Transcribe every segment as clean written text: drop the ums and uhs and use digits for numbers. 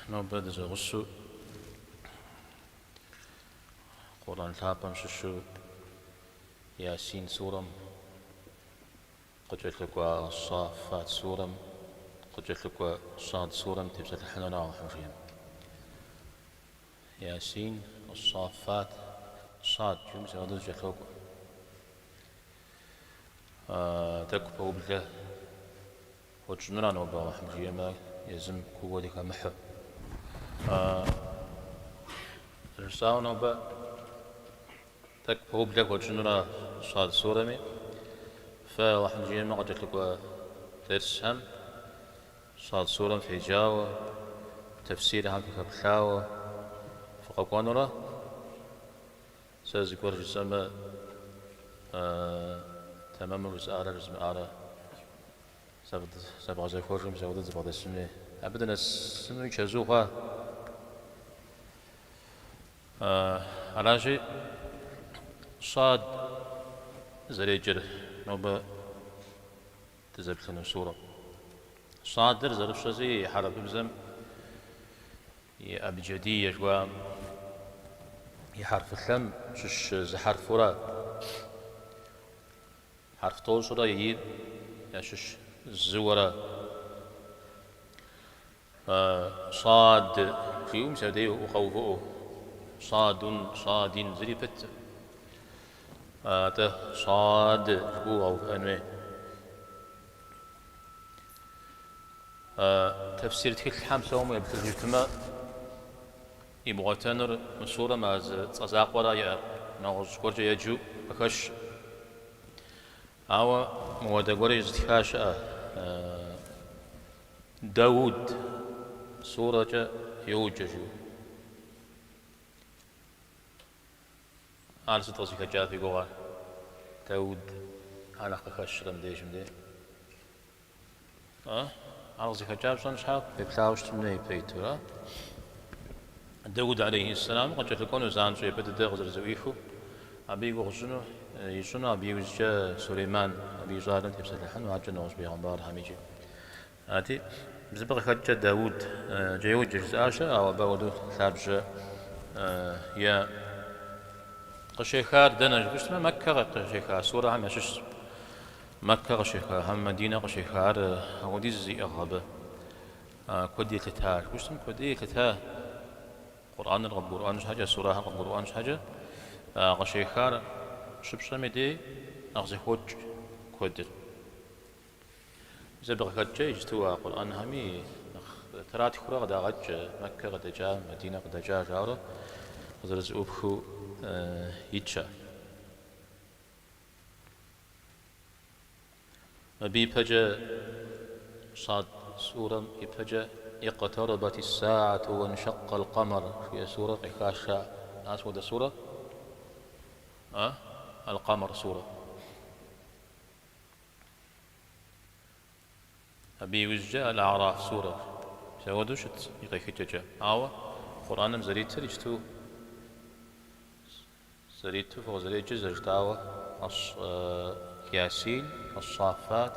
نوبة زغسو قرآن ثابم ششو ياسين سورم قجت لك الصافات سورم قجت لك صاد سورم تبسة الحنونا وحمشين ياسين الصافات صاد جمس ودز جتلوك تكفو بله وجنونا نوبة وحمشين ما يزم كودك محو رساو نوبة تكفو بله وجنونا صاد سورمي فوحمشين ما قجت لك ترسهم صاد سورم في جاوة تفسيرها بكبحاوة فقوانورا سازكور جسما تمام الرسالة رسم سبع زكور مسعودة زبادة السمنة أبدا السمنة كزوها على شيء صاد زريجر نوبة تزبط لنا سورة صادر زرب شزي حرب بزم أبجدية جوا يحرف الثم شش زحرف فرا حرف طول صورة يجيب شش زورة صاد في يوم سودي وخوفه صاد زريبت صاد جبوه أو أنوي تفسير تكل حمسة وما يبتل جتما يبغتنر مسورة ما تزاق ولا يا نغز كورج يجو بكش أو مواد كورج زتكاش داود سورة يوججو على ستوسي كجاء في قوار داود على خش رمديش مدي على زي كجاء شلون شحال بكلاوش تمني بيتورا داود عليه السلام قد تكون زان شيء بدأ غزر زويفو أبي غزنو يشنو أبي وجه سليمان أبي زارن تبصر الحن وعجن نوز بيغمبار هميجي هاتي بزبق خجة داود جيود جزاشة أو باودو ثابج يا قشيخار دنج بس ما مكة قشيخار سورة هم يشش مكة قشيخار هم مدينة قشيخار ودي زي أغلب كودي تتار بس كودي تتار قرآن القرآن حاجة سورة القرآن حاجة قشيخار شبشة مدي أغزي خوج كودر إذا بغى كجة يجتوا قرآن همي ترات خورا قد أغج مكة قد جاء مدينة قد جاء جارة قدرز أبخو يتشا أبي بجا صاد سورة يبجا اقتربت الساعة وانشق القمر في سورة إخاشا أسود سورة القمر سورة أبي وجه الأعراف سورة سودوشت يقيكتجا أو قرآن زريت رجتو زريت فوق زريت زرجتاوة ياسين الصافات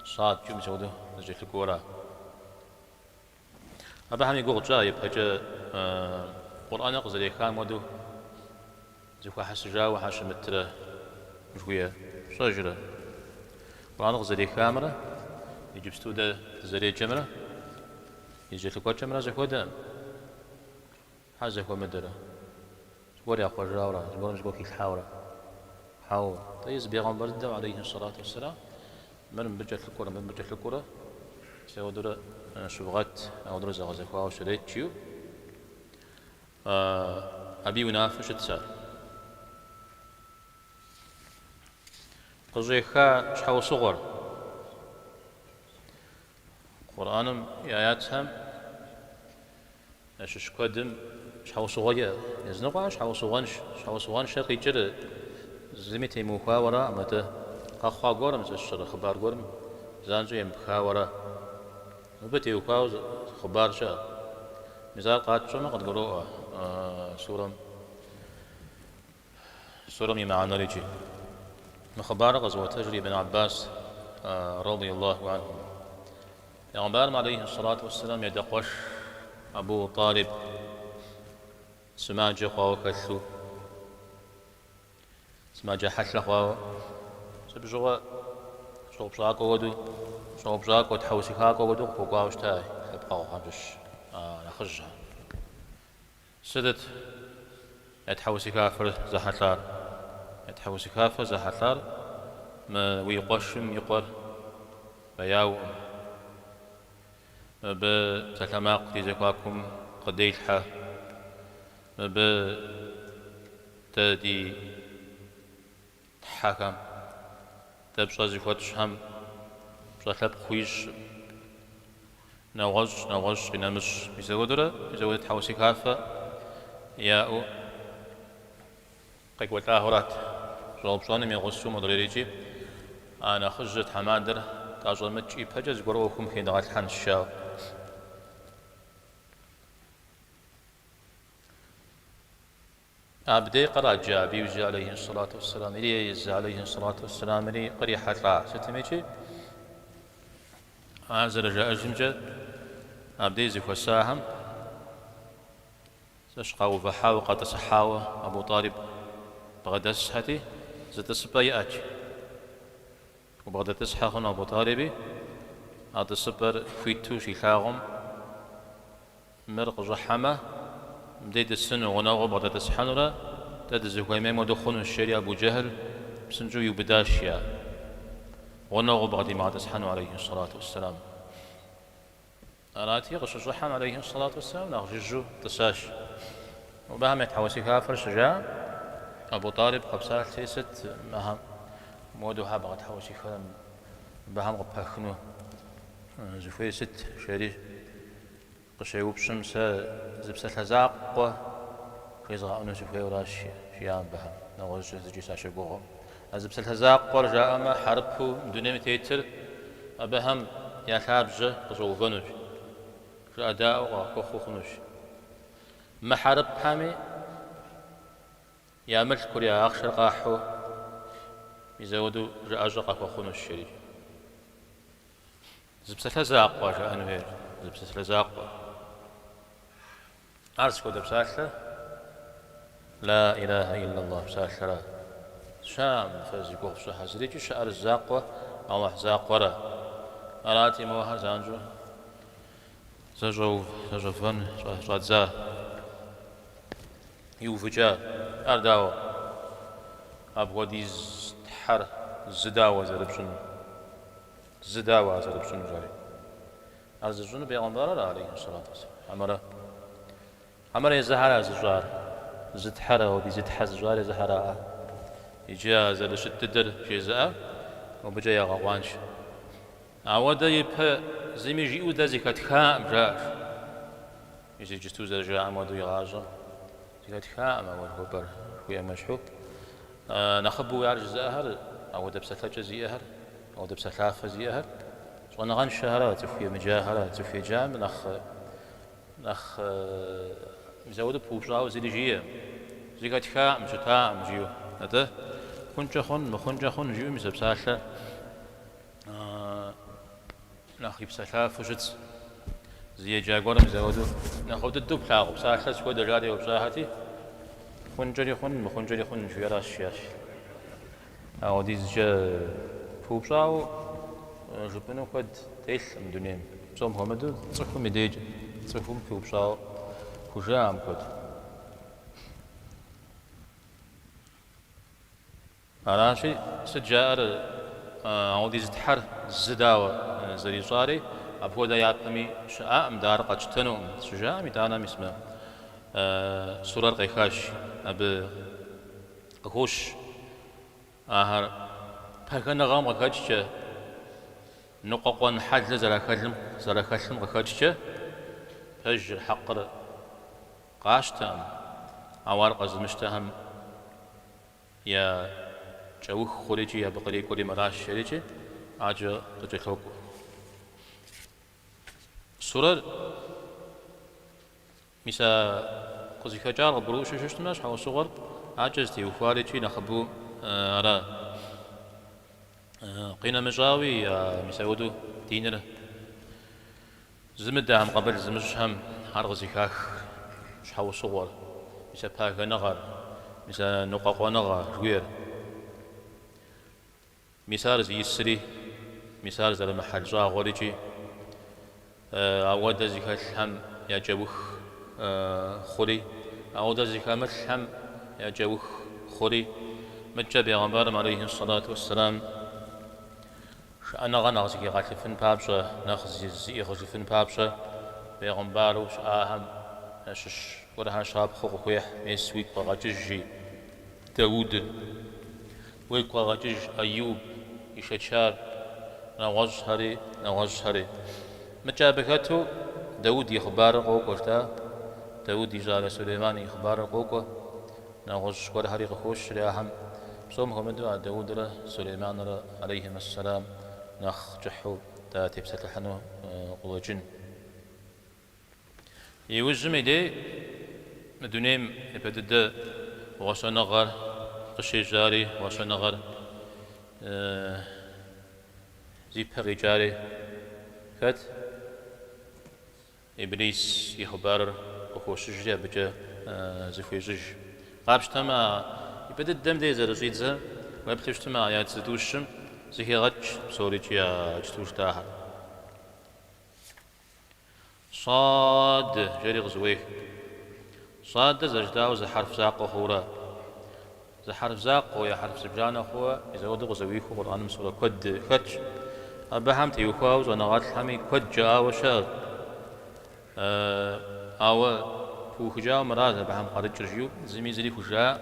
صاد جم سودو زرجت الكورة أبا هم يقول جاء يبقى قرآن قزري كان مدو زكوا حس جاء وحش متره شوية شجرة قرآن قزري كامرة يجيب ستودة زري جمرة يجي لكوا جمرة زكوا دم حاجة زكوا مدرة وري أخو جاورة زبون زكوا كيف حاول طيز بيغمبر الدم عليه الصلاة والسلام من بجت الكورة من بجت الكورة سيودر شبغت أو درز غزكوا وشريت شيو أبي ونافش تسال قزيخا شحو صغر قرآنم آياتهم شش قدم شحو صغير يزنقوا شحو صغانش شرقي جر زميتي مخاورة متى قخوا قرم زشر خبار قرم زانجو يم خاورة وبتي وخاو خبار شا مثال قاد شو ما قد قرؤ سورة معنا رجي مخبار غزوة تجري بن عباس رضي الله عنه پیامبر علیه الصلاة والسلام یه دقوش أبو طالب سماجة قوة كثو سماجة حشلة قوة سبجوا شو بشاكو ودو شو بشاكو تحوسي كاكو ودو قوة وشتاي أبقى خمسش نخرجها سدت يتحوسي كافر زحلار يتحوسي كافر زحلار ما ويقشم يقر بياو ما بتلماق تيزكواكم قديلحة ما بتدي حكم تبشر زكواتش هم بشر خويش نوغش بنامش بيزود تحوسي كافر ياو قيق وتاهرات جواب شلون من غشو مدريجي أنا خرجت حمادر تاجر متشي بحجز قروكم في دغات حن الشاو أبدي قرأ جابي وجاء عليه الصلاة والسلام إلي يزا عليه الصلاة والسلام إلي قريحة لا ستميجي أعزل جاء الجمجة أبدي زيكو الساهم سشقاو فحاو قد سحاو أبو طالب بغدس هاتي زتسبا يأتي وبغدا تسحاخن أبو طالبي هذا السبر فيتو شيخاغم مرق جحمة مديد السنة وناغو بغدا تسحنرا تدزي كويميم ودخون الشري أبو جهل بسنجو يبداشيا وناغو بغدي ما تسحنوا عليه الصلاة والسلام أراتي غش جحم عليه الصلاة والسلام ناغججو تساش وبهم يتحوسي كافر شجاع أبو طالب قبسات سيست مهم مودوها بغت حوسي خلم بهم قبخنو زفوي ست شري قشيوب شمس زبسة لزاق خيزغا أنو زفوي وراش شيام بهم نغوز زجي ساشي بوغم زبسة لزاق ورجاء ما حربه دوني متيتر أبهم يا خابجة قصو فنوش أداء وكوخو خنوش ما حرب حامي يا ملك كوريا أخشر قاحو يزودوا رأجق وخنوش الشريف زبسة لزاق واجه أنوير زبسة لزاق أرسكو دبسالة لا إله إلا الله بسالة شام فازيقو بسوحة زريجي شعر الزاقوة أو أحزاق ورا أراتي موها زانجو زجو فن رادزا يوفجا أرداو أبغى حر زداوة زداوة زربشن جاري أرزجون بيغمبار عليه الصلاة والسلام أمر يزهر زجار زد حرة ودي زد حزجار زهراء إجازة لشتدر جزاء وبجاي غوانش عودا يبها زمي جيو دا زكاة خام جاش يجي جستو زرجاء عمودو يغاجر زكاة خام أول هبر خويا مشحوب نخبو يعرج زاهر أو دبسة ثلاجة زيهر أو دبسة ثلاثة زيهر وانا غان شهرات خويا مجاهرات خويا جام نخ مزود بوشاو زي جيه زكاة خام جتام جيو هذا خنجة خن جيو مسبسالة ناخي بسلاف وجت زي جاكورم زودو ناخد الدب لاغو بساحة سكود الجاري وبساحتي خنجري خن شو يراش شياش أو ديز جا فوبساو جبنو قد تيل من دنيا بسوم همدو تصفهم مديج تصفهم فوبساو كجام قد أراشي سجار أو ديز تحر زداوة زري صاري أبو دا يعطمي شاء مدار قجتنو شجاع ميتانا مسمى سرر قيخاش أب قوش آهر بحكنا غام قجتش نقوقون حد زرخلم قجتش فجر حقر قاشتام أوار قزمشتهم يا جوخ خوريجي يا بقري كوري مراش شريجي آجا تجيخوكو سورة مسا قزي خجار بروش ششتناش حاو صغر عجزتي وفاريجي نخبو را قينا مجاوي مسا ودو دينر زمدهم قبل زمشهم هرغزيكاخ شحو صور مثل باغ نغر مثل نقاق نغر غير مثال زي السري مثال زي المحل جا غوريجي أود زيك الحم يا جوخ خوري أود زيك الحم يا جوخ خوري متجب يغمبارم عليه الصلاة والسلام أنا غنغزي غاتفن بابشة نغزي زي غزفن بابشة بيغمبارو شآهم نشش ورها شاب خوخويح يسويك بغاججي داود ويك بغاجج أيوب يشتشار نغز هري متجابكتو داود يخبار قوكوشتا داود يجاب سليمان يخبار قوكو نغز ورهري غخوش رياهم بصوم همدو داود سليمان عليهم السلام نخ جحو تا تبسط الحنو قلوجن يوزم إلي مدونيم يبدد وشنغر قشي جاري وشنغر زي بغي جاري كات إبليس يخبر وخوش جي بجا زفوي جج قابش تما يبدد دم دي زرزيدزا ويبتش تما آيات زدوشم زي غج بصوري جيا جتوش تاها صاد جري غزويه صاد زجداو زي حرف زاق وخورا زي حرف زاق ويا حرف سبجان أخوة إذا ودو غزويه قرآن مسورة كد فتش أبهم تيوخاوز ونغات الحمي كد جاء وشاغ أو فوخجاء مراد أبهم قرد جرجيو زمي زري فوجاء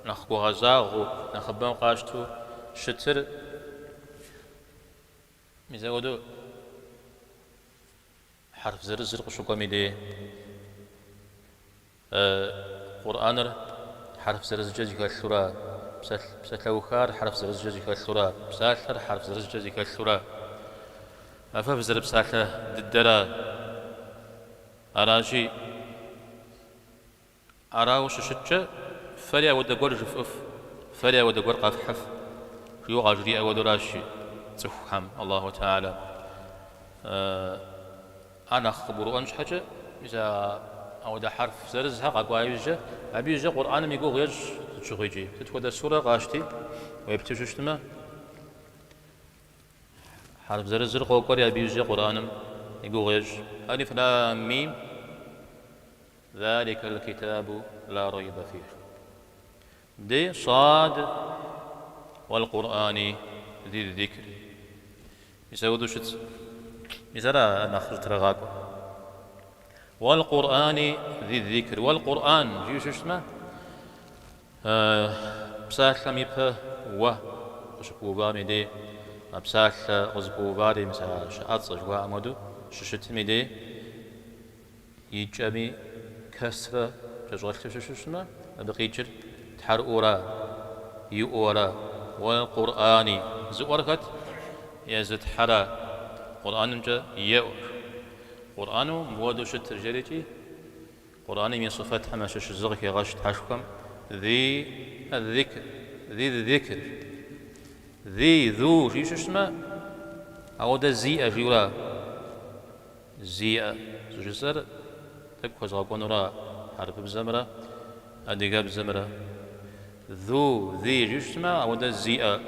نخ غزاغو نخبام قاشتو شتر إذا ودو حرف زر قشوكا ميدي قرآن حرف زر جزي كالثرى بساتلوخار حرف زر جزي كالثرى بساتلر حرف زر جزي كالثرى أفاف زر بساتلة ددرا أراجي أراوش شتشة فليا ود قول جفف فليا ود قول قفحف يو غاجري أود راشي تفهم الله تعالى أنا خبرو أنش حاجة إذا أو ده حرف زرزها قاقوايجة أبيجة قرآن ميقول غير تشغيجي تتود السورة غاشتي ويبتششتما حرف زرزر قوقر أبيجة قرآن يقول غير ألف لام ميم ذلك الكتاب لا ريب فيه دي صاد والقرآن ذي الذكر يسودو شت مثلا نخرج ترغاكو والقرآن ذي الذكر والقرآن جيو شو اسمه بساخ ميبه و وشبو بامي دي بساخ غزبو باري مثلا شعات صجوا عمدو ششتمي دي يجامي كسرة جزغلت شو اسمه بقيجر تحر أورا يؤورا والقرآن زوركت يزد حرا قرآن جا يؤر قرآن مودو شت جريتي قرآن من صفات حماش الزغك يغاش تحشكم ذي الذكر ذي الذكر ذي ذو شو اسمه أو ده زيئة جولا زيئة زجسر تكو زغاقون را حرف بزمرة أدقاب بزمرة ذو ذي شو اسمه أو ده زيئة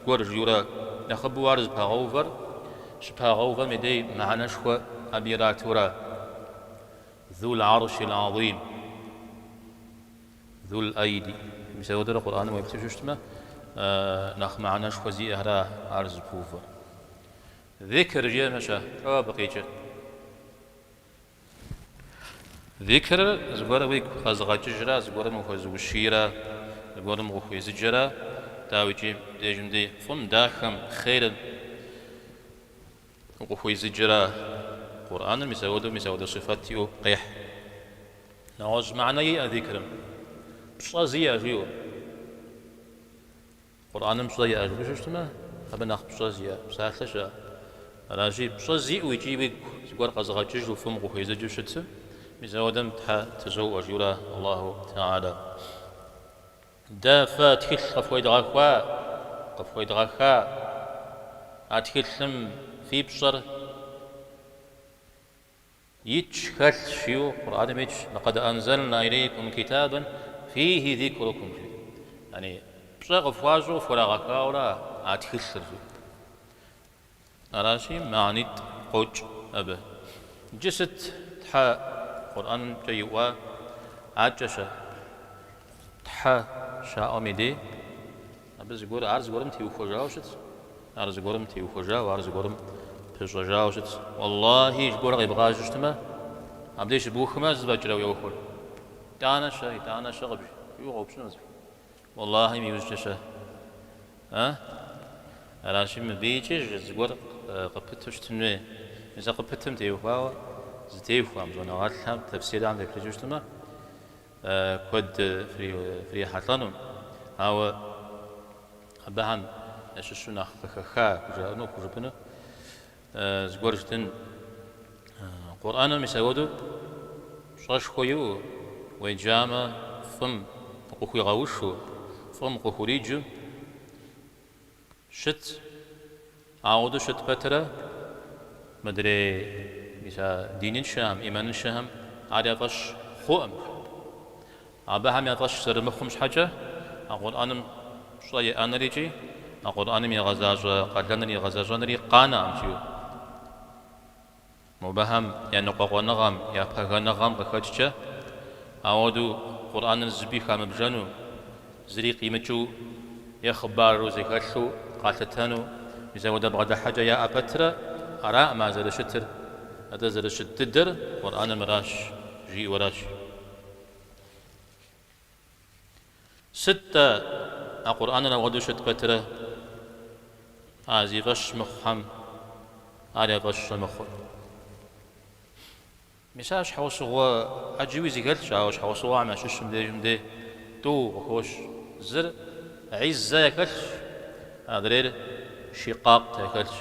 قور جولا نخبو وارز باغوفر شباغوفر مدي معنا شوى أبيراتورا ذو العرش العظيم ذو الأيدي مساود القرآن ما يبتششتما نخ معنا شوى زي أهرا عرز بوفر ذكر جاء مشا بقيجة ذكر زغور ويك خزغا ججرا زغور مخزو الشيرا زغور مخوي زجرا داوجي ديجمدي فم داخم خير وخوي زجرا قرآن مساود صفاتي قيح نعوز معنى ذكرم بصلا زي أجيو قرآن بصلا يأجو بشو اشتما أبا ناخ بصلا زي بساخشا راجي بصلا زي ويجيبك زغور قزغا ججو فم وخوي زجو شتس مساودم تزو أجيولا الله تعالى دافا تكل قفوي دغاخا أتكلم في بصر يتش خل شيو قرآن ميتش لقد أنزلنا إليكم كتابا فيه ذكركم يعني بشغ فواجو فلا غكاولا أتخسر أراشي معنيت قوج أبه جست تحا قرآن جيوا عجشة تحا شاء أميدي أبز يقول أرز قرم تيو فجاوشت أرز قرم تيو فجاو أرز قرم فجاوشت والله يقول غيب غاجشتما أبديش بوخما زبجلو يوخل دانا شغب يوغو بشنو والله ميوزجشة ها أراشي مبيجي زقور قبتوش تنوي إذا قبتم تيوفاوا زتيوفا مزونا غاتلام تفسير عندك لجوشتما كود فري حطانم هاو أبهان أشوشنا خخا كجانو كجبنا زقورجتن قرآن مسعودو شاش خويو ويجاما فم قخوي غاوشو فم قخوريجو شت عودو شت بترا مدري مثلا دين الشام إيمان الشام عادي فش خوم أباهم يطش سر مخمش حاجة أقول أنا شوية أنا ريجي أقول أنا مي غزاج قدرني غزاج نري قانا أمشيو مبهم يعني قوة نغم يا بخا نغم بخاتشة أودو قرآن الزبي خام بجانو زري قيمتشو يا خبار وزكاتشو قاتتانو إذا ودا بغدا حاجة يا أبترا أراء ما زال شتر هذا زال شتدر قرآن مراش جي وراش ستة القرآن لو غدو شت بترا فش مخهم على فش مخور مساش حوس هو أجيوي زيكلش عاوش حوس هو عم شش مدي تو خوش زر عزة يكلش أدرير شقاق تكلش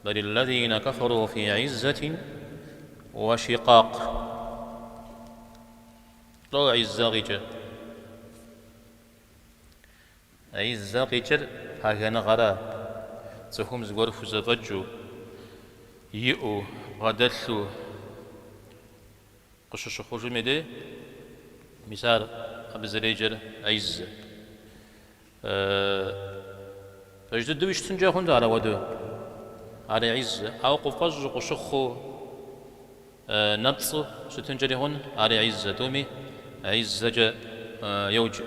بل الذين كفروا في عزة وشقاق لو عزة غيجة عزة غيجة هاكنا غرا تهم زغور فزفجو يئو غدلو قشش خرج مدي مثال أبزريجر عزة فجد دويش تنجا هند على ودو على عزة أو قفج قشخو نبص ستنجري هون على عزة دومي عزة يوجي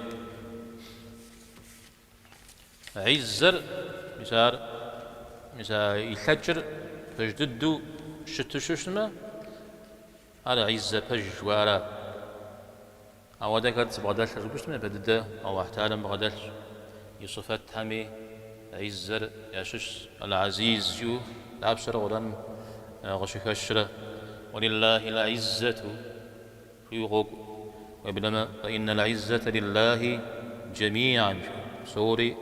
عزر مثال يحجر فجددو شتششما على عزة فج وارا أو ذكرت بغداش ربشتما بددا أو احتالم بغداش يصفت همي عزر ياشش العزيز جو لابشر ورم غشكشر ولله العزة يغوك وبلما فإن العزة لله جميعا سوري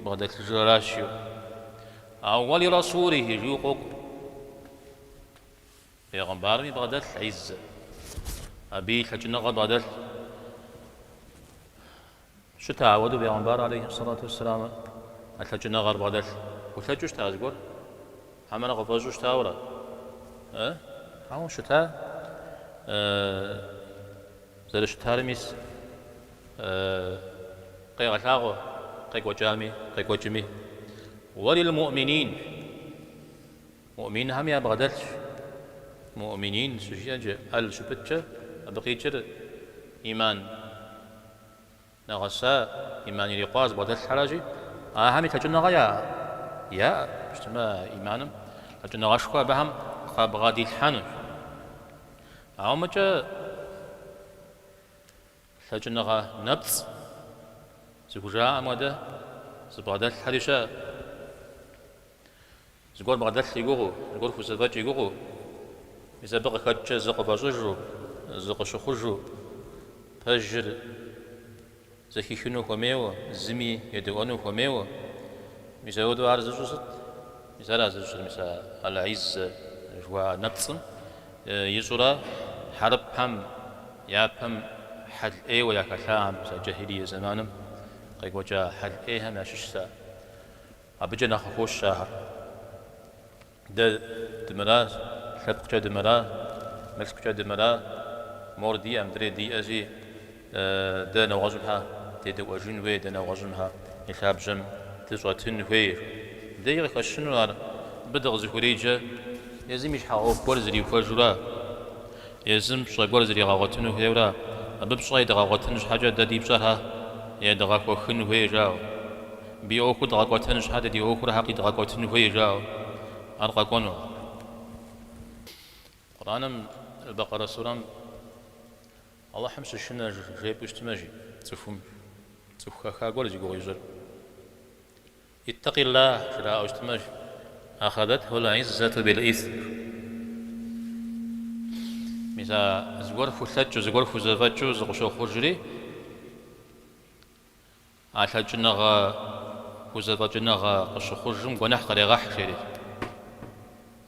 بغداش الجراشيو أول رسوله يغوك پیغمبر می بغداد عزة أبي حجنا بغداد شو تعودوا پیغمبر عليه الصلاة والسلام الحجنا غير بغداد وثجوش تازقور همنا غفاجوش تاورا همون شتا زر شتارميس قيغ ثاغو قيغ جامي قيغ جمي وللمؤمنين مؤمنين هم يا بغداد مؤمنين سجيج الشبتة بقيتر إيمان نغسا إيمان يقاز بعد الحراجي هم تجنا غيا يا اجتماع إيمانم تجنا غشوا بهم خاب غادي الحنف عمجة تجنا غا نبض زوجا أمده زبعد الحريشة زقول بعد الحيجو زقول فسدات يجو إذا بقى كاتش زق بازوجو زق شخوجو فجر زكي شنو خميو زمي يدوانو خميو مثلا ودو عرض جوست مثلا عرض جوست مثلا العز جوا نبصن يزورا حرب هم يا هم حد إيه ويا كلام مثلا جاهلية زمانم قيق وجا حد إيه هم يشش سا أبجنا خوش شهر ده دمراس حبق جا دمراس مكسك جد مرا موردي أم دري دي أزي دنا وغزمها تدو أجن وي دنا وغزمها يخاب جم تزوتن وي دير خشنو على بدغ زكوريجة يزم مش حاوف برزري فجرا يزم شو برزري غاوتن ويورا أببشاي دغاوتن حاجة ددي بشرها يا دغاكو خن وي جاو بيوكو دغاوتن حاجة دي أوكو حقي دغاوتن وي جاو أرقى كونو قرآن البقرة سورة الله حمس الشنا جايب اشتماجي تفهم تفخا قول يقول يجر اتق الله شراء اشتماج أخذته العزة بالإثم مثلا زغرف ثلاث زغرف زفاج زغشو خرجري على جنغا وزفاجنغا قشو خرجم ونح قريغح شري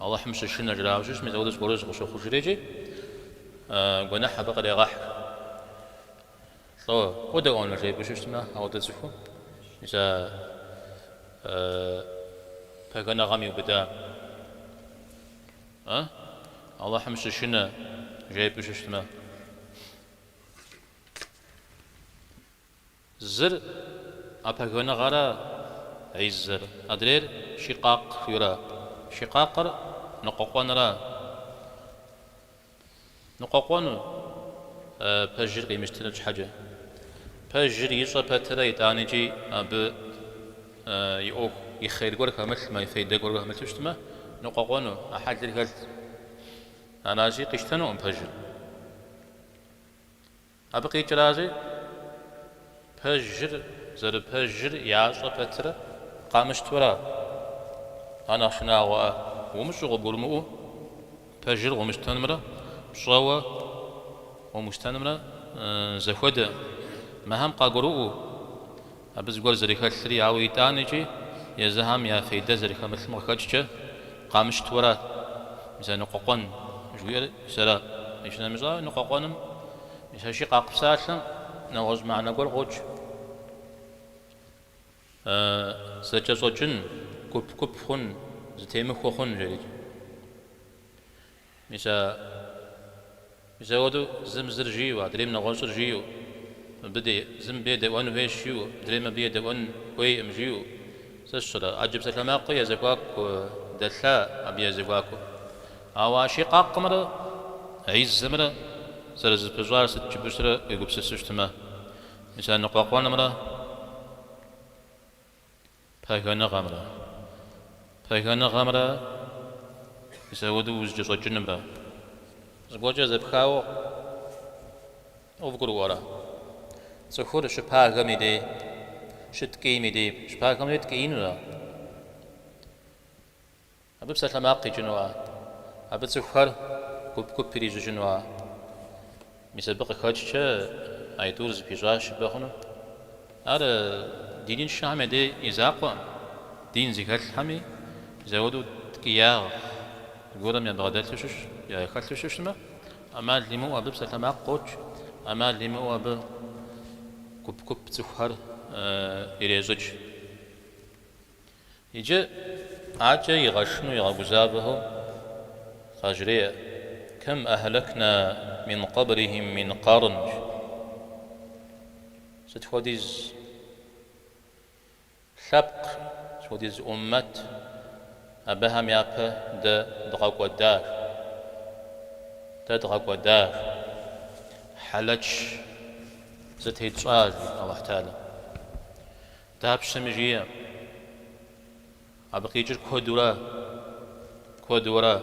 الله حمس الشنا جراء وجش مثلا ودس قرز قشو خرجري ونح بقريغح طو وده أنا جايب وش اسمه أو تزفو إذا فكنا غامي وبدا الله حمس الشنا جايب وش اسمه زر أبغى غارا عزر أدرير شقاق يرى شقاق نقوقون را نقوقون بجر قيمشتنا حاجة بجر يجرى بترى يتعنيجي أب يأوه يخير قرك مثل ما يفيد قرك مثل شتما نقوقونه أحد الهلت أنا أجي قشتنا بجر أبقي جرازي بجر زر بجر يجرى بترى قامشت ورا أنا شنا ومش غبرمو بجر ومشتنمرة شوا ومشتنمرة زخودة مهم قاقرؤو أبز قول زريخة الثري عوي تانيجي يزهم يا فيدا زريخة مثل مخاجة قامش تورا مثلا نقوقون جوية سرا إيشنا مزا نقوقونم مثلا شي قاق ساسا نوغز معنا قول غوج سجا صوجن كوب خون زتيمخ وخون جريج مثلا ودو زمزر جيو دريم نغوصر جيو بدي زم بيد وان ويشيو دريم بيد وان وي امجيو سشرا عجب سلاماقو يزكواك دلها ابي يزكواكو اواشي قاقمر عيز زمر سرز بجوار ستجبشرا يقب سشتما مثلا نقاقوان مرا بايكانا غامرا بايكانا غامرا يسودو وزجو جنبرا زبوجة زبخاو أوفقر ورا سخور شباغ ميدي شتكي ميدي شباغ ميدي تكينولا أبب سلاماقي جنوا أبب سخور كوب بريجو جنوا مسبق خاجة أيدورز بيجاش بخونو أرى دين الشام دي إزاقوا دين زكاة الحمي زودو تكياغ يقولون يا بغداد تشوش يا خالد تشوش ما أما اللي مو أبى بسلام قوتش أما اللي مو أبى كوب تسخر إليزج يجي عاجة يغشنو يغوزابه خاجرية كم أهلكنا من قبرهم من قرن ستفوديز سبق ستفوديز أمت أبهم يابه دغاق ودار دغاق ودار حلج زتهيد صاج الله تعالى داب شمجية أبقي يجر كودورا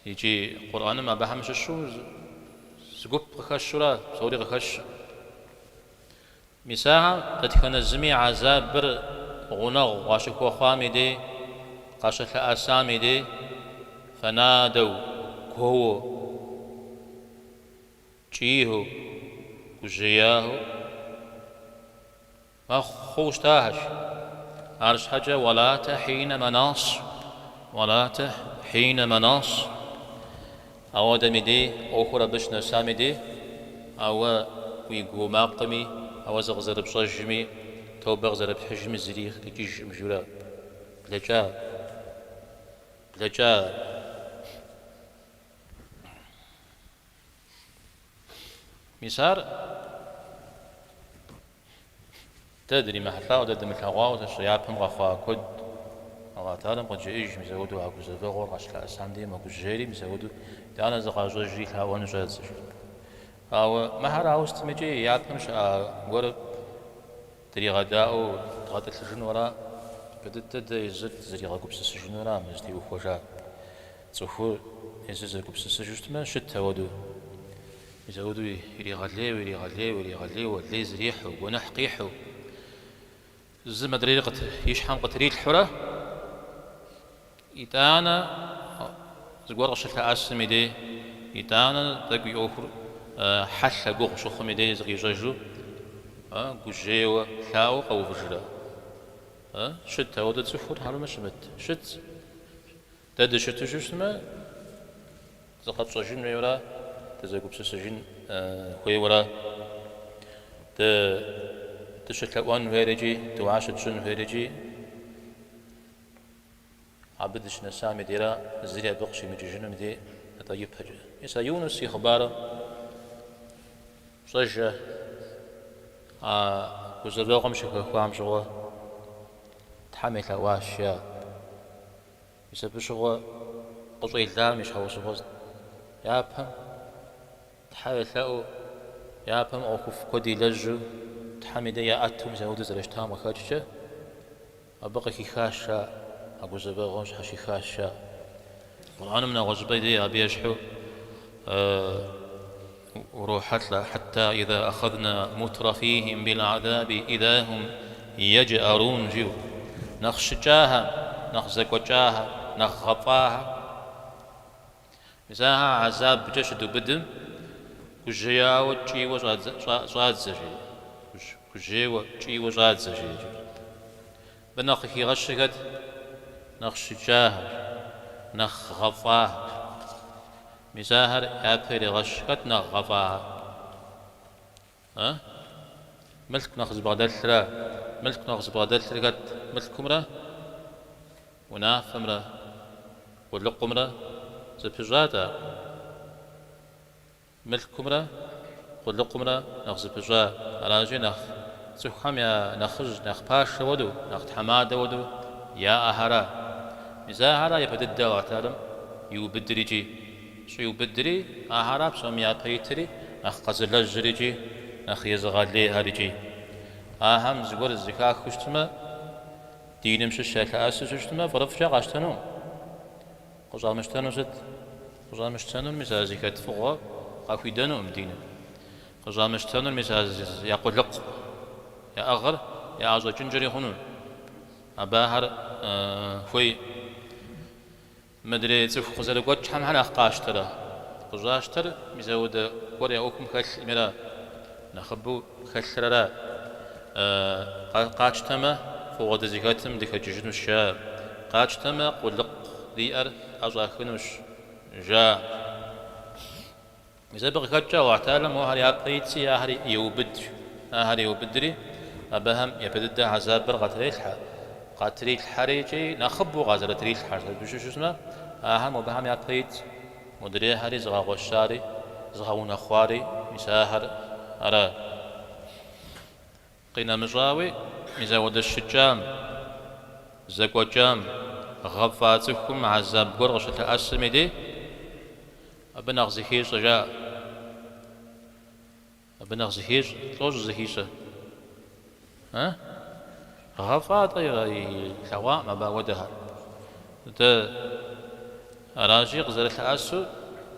يجي قرآن ما بهمش الشو زقب خشورا صوري خش مساحة قد كان الزمي عذاب بر غنغ واشك وخامي دي قاشت أسامي دي فنادوا كهو جيهو وجياهو ما خوش تاهش عرش حاجة ولا حين مناص ولا حين مناص أو دمي دي أخرى بشنا سامي دي أو ويقو ماقمي أو زغزر بصجمي توبغ زر بحجم الزريخ كيجي مجولا بلجا مسار تدري محلا ودد متلغوا وتشيابهم غفا كد الله تعالى قد جيج مزودو عكو زفغور غشلا أساندي ما كجيري مزودو دانا زغاجو جيلا ونجاز أو محر عاوز تمجي يابهم غور تري غداء تغطي السجن ورا بدت يزت زري غاكو بسجن ورا مزدي وخوجا تصفو يزت غاكو بسجن ما شت ودو يزودو يري غلي ولي زريحو ونحقيحو زي ما دري يشحن قتريل الحرة يتانا زغور غشل اسمي دي يتانا دق يوفر حل غوغ شخمي دي زغي جاجو غجيو ثاو قو فجلا شت ودد سفور حرم شمت شت تد شت شسمه زقط صجين ويورا تزغوب سجين خوي ورا تشكلون فيرجي توعشت شن فيرجي عبدش نسامي ديرا زريا بقشي مجيجنم دي طيب هجا يسا يونس يخباره صجة وزرقم شكو خوام شغو تحمل واشياء يسا بشغو قصوي اللام يشحو صفوز يابهم تحاول ثاو يابهم أوكف كودي لجو تحمد يا أتهم زود زرشتها مخاجة أبقى كي خاشة أبو زباغوش حشي خاشة القرآن من غزبي دي أبي يشحو وروحت له حتى إذا أخذنا مترفيهم بالعذاب إذا هم يجأرون جيو نخشجاها نخزكوجاها نخغطاها مساها عذاب بجشد بدم وجيا وجي وصاد زجي كجيوة جيوة غاد زجي بنخي غشقت نخشجاها نخغفاها مساهر أبهر غشقت نخغفاها ملك نخز بغداد ثرا ملك نخز بغداد ثرا ملك مرة وناف مرة ولق مرة زبجاتا ملك مرة ولق مرة نخز بجا راجي نخ زخم يا نخج نخباش ودو نختحماد ودو يا أهرا مزاهرا يبدد وعتالم يوبدري جي شو يوبدري أهرا بسوم يا بيتري نخ قزل جريجي نخ يزغالي هريجي أهم زغور الزكاة خشتما دينم ششاك أسس خشتما فرفجا غاشتنو قزال مشتنو زد قزال مشتنو مزا زكاة فوق قاكو يدنو مدينة قزال مشتنو مزا يقول لق يا أغر يا عزو جنجري خنون أباهر خوي مدري تف خزر قوتش هم حنا قاشترا قزاشتر مزود وريا أوكم خل مرا نخبو خلرا قاشتما فوق زكاتم ديك ججنو الشاب قاشتما قلق ديار أزاخنوش جا إذا بغي كتجا واعتالم وهري أبيتي يا هري يوبد هري يوبدري أبهم يبدد عذاب برغتريلها قاتريل حريجي نخبو غازر تريل حرج بشو شو اسمه أهم وبهم يبيت مدري هري زغا غشاري زغاون أخواري مساهر أرى قينا مجاوي مزود الشجام زكو جام غفاتكم عذاب قرغش تأسمي دي أبنغ زهيش جاء أبنغ زهيش توج زهيشة غفات غير سواء ما باودها ده راجي غزر الأسر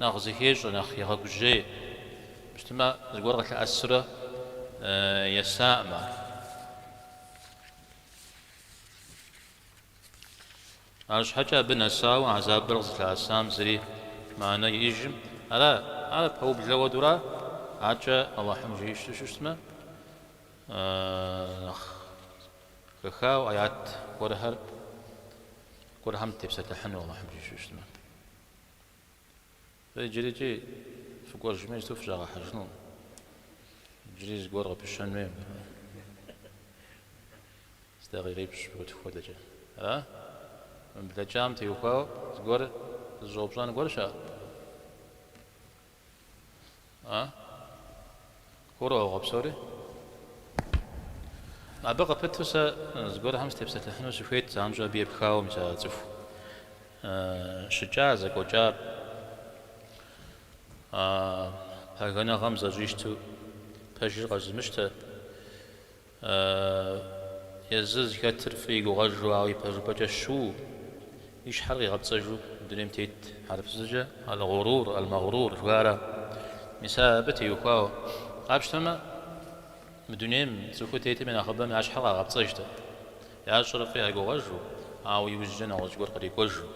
ناخ زهيش وناخ يغجي مجتمع زقور الأسر يسامع عاش حاجة بنساو عذاب برغز الأسام زري معنا يجم على بهو بجودرا عاجة الله حمجي شو اسمه خاو آيات ورهر ورهم تبسط الحن والله حمجي شو اسمه فيجري جي فقور جميل تفجع حجنون جريز قورة بشان ميم استغي غيبش بوتفو دجا من بلا جام تيوكاو زقور الزوبزان قور شا كورو أو غبصوري ما بقى بتوسا زقول هم ستبسط لحنو شفيت زانجو بيبخاو مسا تفو شجاع زكوجاب هاغنا غمزة جيشتو بجر غزمشتا يزز كتر في غجرو أو يبجر شو إيش حرقي غبصجو دريم تيت حرف زجا الغرور المغرور فقارا مسابتي يخاو قابشتما مدونيم زوكو تيتي من أخبار من عش حلقة غبصجتا يا شرف فيها غجرو أو يوجدنا أو جور قريب غجرو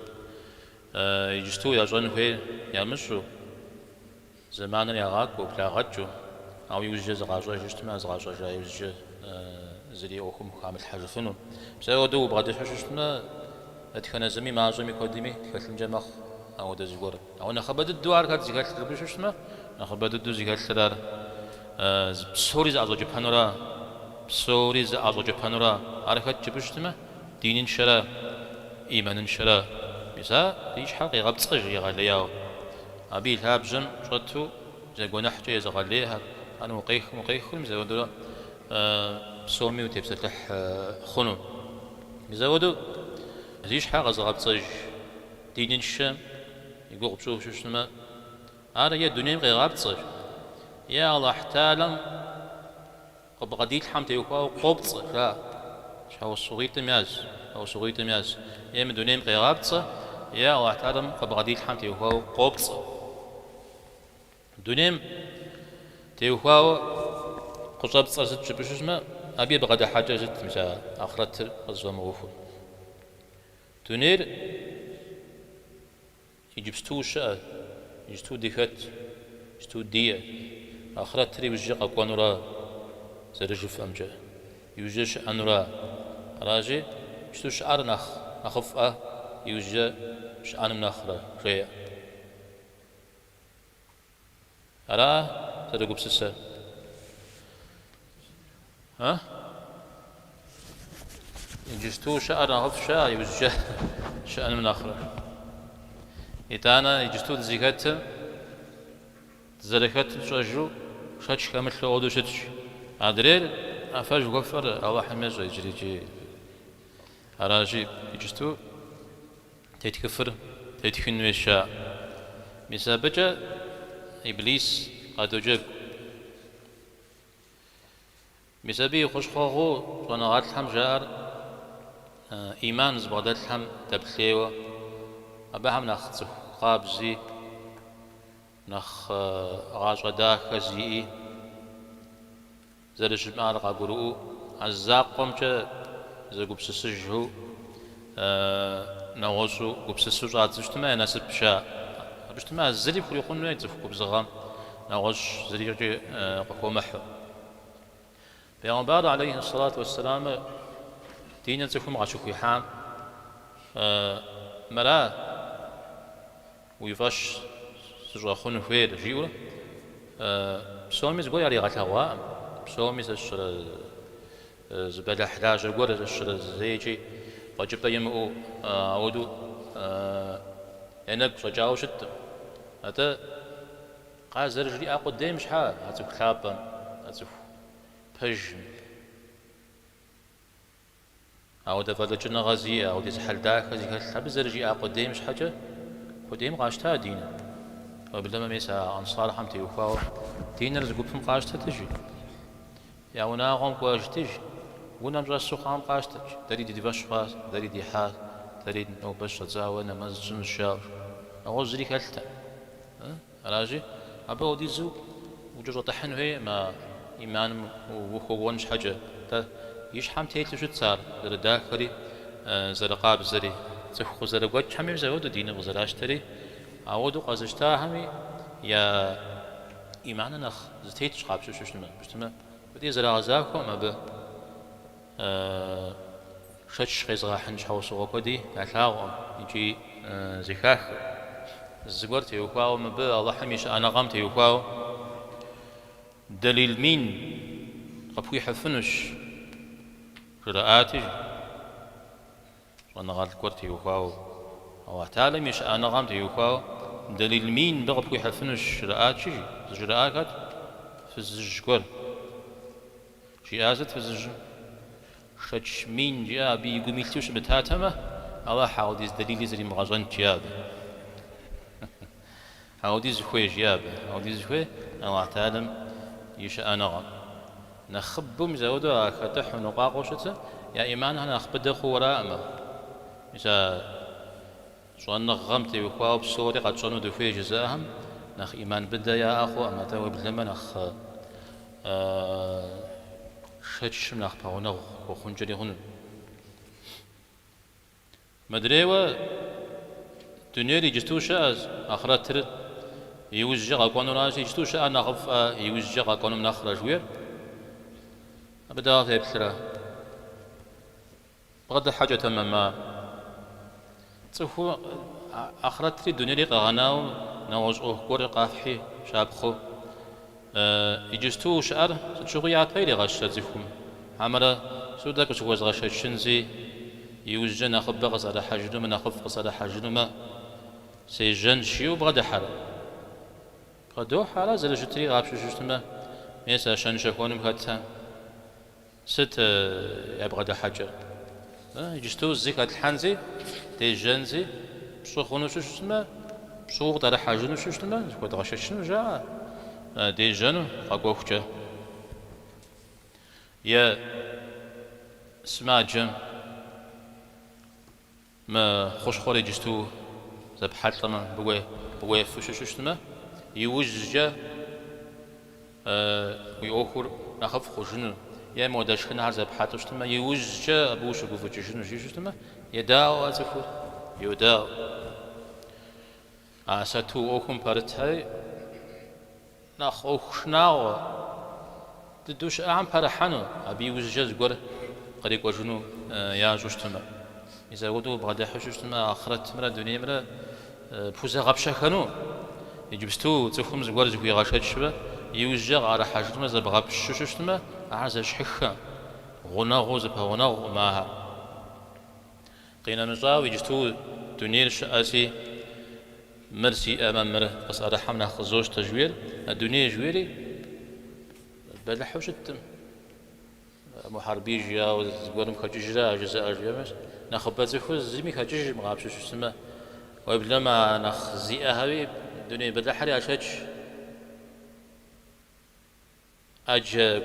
يجستو يا جون في يا مشو زمان يا غاكو بلا غجو أو يوجد زغاجو جستما زغاجو جاي يوجد زري أوكم كامل حاجة فنو بسيودو بغادي حشوشنا أتكلم زمي مع زمي قديمي كلام جماخ أو دزجور أو نخبد الدوار كات زيكال تربيش شو نخبد الدو زيكال ترار بسوريز أزوج بانورا بسوريز أزوج بانورا أركات جبشتما دين شرا إيمان شرا بسا ليش حق يغبط صج يغلياو أبي الهابجن شتو زي جناح جاي زغليها أنا مقيخ كل مزودو بسومي وتبسلح خنو مزودو ليش حاجة زغب صج دين الشام يقول بشوف شو اسمه أنا يا الدنيا غير غاب صج يا الله احتالم قبل قديت حمت يوقع قبض لا شو الصغير تمياز أو صغير تمياز يا من الدنيا غير غاب صج يا الله احتالم قبل قديت حمت يوقع قبض الدنيا تيوقع قصاب صج شو اسمه أبي بغدا حاجة جت مثلا آخرت قصوا موفو تونير يجبستو شاء يجبستو ديخت يجبستو دية آخرت تري بجيق أقوانورا زرجف أمجا يوجش أنورا راجي يجبستو شعر نخ أخف يوجد شعر نخرا ريا أرى زرقو بسسا ها يجستو شعر نخف شاء يوجد شأن من آخر يتانا يجستو تزيكات تزركات تشجو شاتش كامل لودو شاتش أدرير أفاج غفر الله حميز يجري أراجي يجستو تيتكفر تيتكن ويشاء مسابجة إبليس قد وجب مسابي خوش خواهو ونغات الحم جار إيمان زبادات الحم تبليوه أبهم نخ قابزي نخ غاش داخ زي زرش مال قبرو عزاقم ك زقوب سسجو نوصو قوب سسجو عزشتما ناسب شا بشتما زري بخلي يقولون يتفقوا بزغام نوص زري قومح بيغمبر عليه الصلاة والسلام دين تكون عشوك يحام مرا ويفاش سجوا خون فير جيولا بسومي زقول ياري غتاوا بسومي زشر زبالة حلاجة قول زشر زيجي فجبت يمو عودو أنك سجاو شت هذا قازر جري أقدم مش حا هذا خابا هذا بج أو دفلتنا غازية أو ديز حلداك هذيك الحب زرجي أقدم مش حاجة قديم قاشتها دينا وبلما ميسا أنصار حمتي وفاو دينا رزقوبهم قاشتها تجي يا وناغم قاش تجي ونام جاسو خام قاشتك دريد دي بشخاص دريد دي حاس دريد نو بش تزاوى نماز جن الشاور أغوز زريك هلتا راجي أبا ودي زو وجرو طحن هي ما إيمان وخوونش حاجة يش حمتي تشد صار زر داخلي زر قاب زري تخو زر قوت حمي زود دين وزراش تري عودو قازشتا همي يا إيمان نخ زتيت شقاب شو شنو بشتما بدي زر غزاكم أبا شش خيزغا حنش حوسو قدي أثاغم يجي زكاخ زغورت يوكاو مبا الله حميش أنا قمت يوكاو دليل مين قبوي حفنش قراءاتي وانا غالت كورتي يوكاو او تعالى مش انا قمت يوكاو دليل مين بقبوي حفنش قراءاتي قراءات تفزج كور شي أزت تفزج شتش مين جا بيقوم يلتوش بتاتما الله حاوديز دليل زري مغازن جاب حاوديز خوي جاب حاوديز خوي الله تعالى يشاء نغم نخبم زودوا كتح نقاقوشته يا إيمان أنا أخبد خوراء ما إذا شون نغمت يقاو بصوري قد شونو دفوي جزاهم نخ إيمان بدا يا أخو أما تاوي بلما نخ شتش نخ باونغ وخنجري هن مدريوة دنيري جستوشا أخرت ترد يوجه قانون راسي جستوشا نخف يوجه قانون نخرج وير أبدا في بسرعة بغض حاجة تماما تفو أخرت تري دنيري قغناو نوجه كور قافحي شابخو يجستو شعر تشغيات بيري غشة زفهم عمرا سوداك شغوز غشة شنزي يوجه نخب غز على حجنما نخف غز على حجنما سيجن شيو بغض حالة بغضو حالة زل جتري غابش جشتما ميسا شن شكونم هاتا ست يبغى حاجة يجستو الزكاة الحنزي تي جنزي بصوخونو شو اسمه بصوغ دار حاجة شو اسمه زكاة غشة شنو جا دي جنو قاقوخجة يا سماجم ما خوش خوري جستو زب حتلما بوي فش شو اسمه يوججا ويأخر نخف خوشنو يا مودش خنا هذا بحاتوش تما يوججا أبوش وقفوش شنو شو تما يداو أزفور يداو ساتو أكون بارتهاي نخ أخشناو تدوش أعم بارحانو أبي يوججا زقر قريق وجنو يا جوش تما إذا ودو بغدا حشوش تما آخرت مرة دنيا مرة بوزا غبشة خانو يجبستو تفهم زقر زقوي غاشات شبه يوججا على حاجة ما زب غبش شوش تما عز شحخة غناغو زبها غناغو معها قينا نجاوي جستو دنيا الشقاسي مرسي أمام مره بس أرحمنا خزوش تجوير الدنيا جويري بلا حوشتم محاربي جيا وزقورم خججرا جزاء جيامش نخبات زخوز زمي خجج مغابش شو اسمه ويبلا ما نخزيئة هاوي الدنيا بلا حري عشاش أجا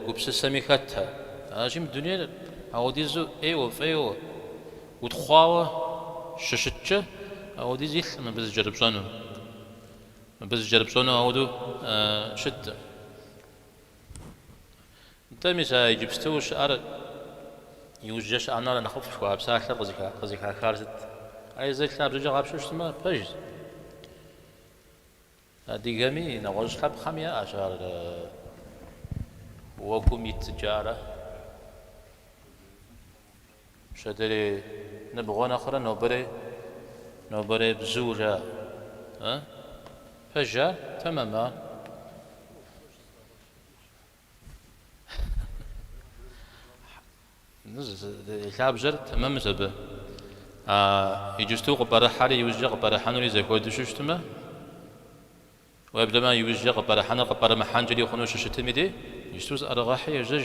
قبس السمي خاتها أجيم الدنيا أوديزو أيوة فيوة وتخواوة ششتشة أوديزي ما بس جرب صانو ما بس جرب صانو أودو شدة تمسا يجبستو شعر يوجش أنا نخف شواب ساكلة قزيكا خارجت أي زي كلاب رجع غابشوش تما بجز هادي قامي نواج خاب خمية أشار وكم التجارة شدري نبغون آخر نبري بزوجة فجأة تماما الكلاب جر تمام زبه يجستو قبارة حالي يوجه قبارة حانولي زي كود ششتما ويبدأ ما يوجه قبارة حانا قبارة محانجلي خنوش شتمي دي يجتوز أرغاحي يجج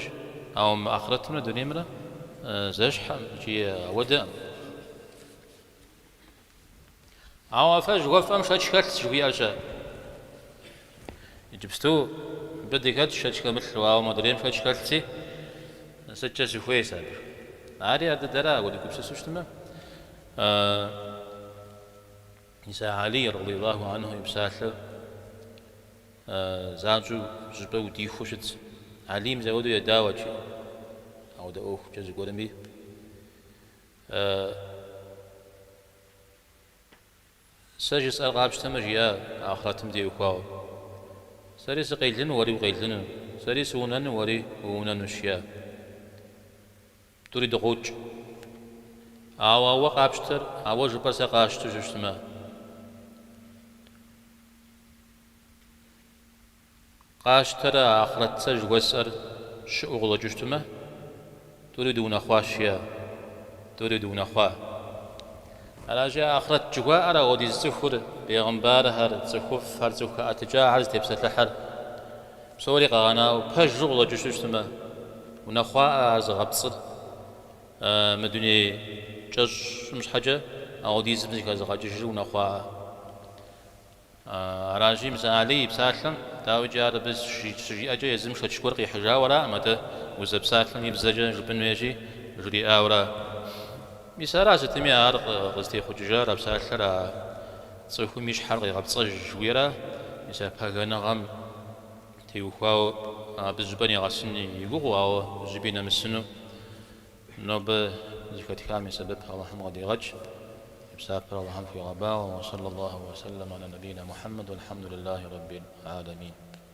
أو آخرتنا دنيا مرة زج حم جي ودا أو فاج وفهم شاش كرت شوي أجا يجبستو بدي كرت شاش كمثل واو مدريم شاش كرتي سجل شوي سابر عادي هذا درا ودي كبس سوشتما نساء علي رضي الله عنه يمساله زاجو جبو دي خوشت عليم زودو يداوج أو داوخ جز قولمي سجس أرغاب شتمجيا آخرتم دي وكاو سريس قيلن وري وقيلن سريس ونن وري ونن وشيا تريد غوج أو وقابشتر أو جبر سقاشتر جشتما قاشتر آخرت سج وسر شغل جشتما تريدون خواشيا تريدون خوا على جاء آخرت جواء على ودي الزخر بيغمبار هر زخف هر زخ أتجاه عز تبسط لحر بسوري قانا وبهجر ولا جشوش تما ونخوا زغبصر مدني جش مش حاجة أو ديز بزيك زغاجش ونخوا راجي مسالي بسالم تاوي جار بس شي أجا يزم شو تشكر قي حجا ورا متى وإذا بسالم يبزجا جبن يجي جري أورا مسارا ستمي أرق غزتي خججار بسالم صيفو مش حرق يغبصج جويرا مسا بهجنا غم تيوخاو بزبني غسني يقوغو أو جبينا مسنو نوب زكاة كامي سبب الله غادي غج بسافر الله في غباء وصلى الله وسلم على نبينا محمد والحمد لله رب العالمين.